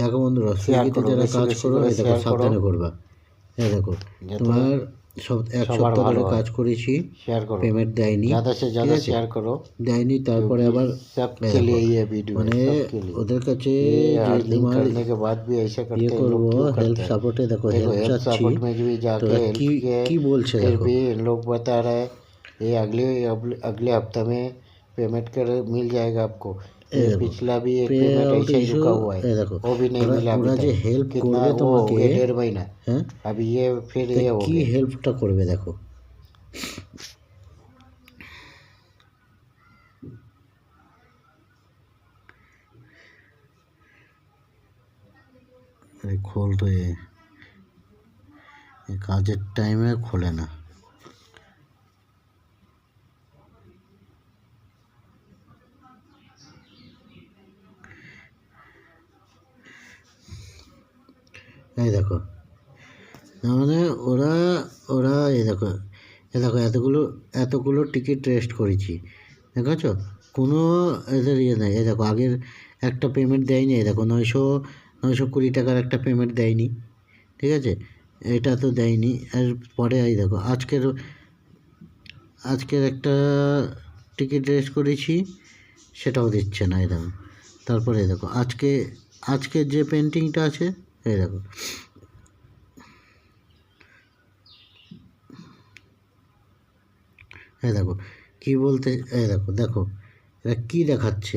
দেখো বন্ধুরা, শেয়ার সুইগিতে করো, যারা বেশি কাজ বেশি করো করে এই দেখো শেয়ার করো, সাবধানে করবা। এই দেখো যাতে তোমার এক সবার সপ্তাহ ভালো ধরে হয়। কাজ করেছি, शेयर करो, পেমেন্ट দেয়নি, ज़्यादा से ঠিক ज़्यादा আছে, शेयर करो, দেয়নি। তারপরে क्योंकि আবার এই सबके দেখো लिए ये वीडियो है, মানে सबके लिए। ওদের কাছে ये যে अर्निंग তোমার करने के बाद भी ऐसा ইয়ে करते हैं, इन लोग করবো, क्यों হেল্প करते हैं? সাপোর্টে দেখো देखो হেল্প हेल्प চাচ্ছি, सपोर्ट में भी जाके তোরা हेल्प কি किए, কি বলছে फिर দেখো। भी इन लोग बता रहे हैं ये अगले हफ्ते में पेमेंट कर मिल जाएगा आपको। এই ये দেখো पिछला भी एक পে पेमेंट আউট ऐसे ही ইস্যু, रुका हुआ है, এই দেখো वो भी नहीं ওরা मिला अभी ওরা যে तक। হেল্প कितना করবে वो हो তোমাকে, गया 1.5 महीना, হ্যাঁ, अभी ये फिर তা ये हो কি गया। হেল্পটা করবে দেখো। আরে খোল রে, এই কাজের টাইমে খোলে না। এই দেখো মানে ওরা ওরা এই দেখো এতগুলো টিকিট রেস্ট করেছি, দেখেছো, কোনো এদের ইয়ে নেই। এই দেখো আগের একটা পেমেন্ট দেয়নি, এই দেখো 920 টাকার একটা পেমেন্ট দেয়নি, ঠিক আছে, এটা তো দেয়নি। আর পরে এই দেখো আজকের একটা টিকিট রেস্ট করেছি, সেটাও দিচ্ছে না। এই দেখো তারপরে এই দেখো আজকের যে পেন্টিংটা আছে, এই দেখো এই দেখো কী বলতে, এই দেখো এটা কী দেখাচ্ছে,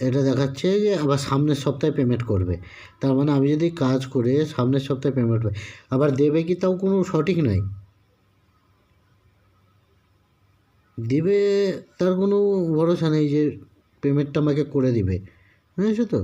এটা দেখাচ্ছে যে আবার সামনের সপ্তাহে পেমেন্ট করবে। তার মানে আমি যদি কাজ করে সামনের সপ্তাহে পেমেন্ট হবে, আবার দেবে কি তাও কোনো সঠিক নাই, দেবে তার কোনো ভরসা নেই যে পেমেন্টটা আমাকে করে দিবে, বুঝেছো তো।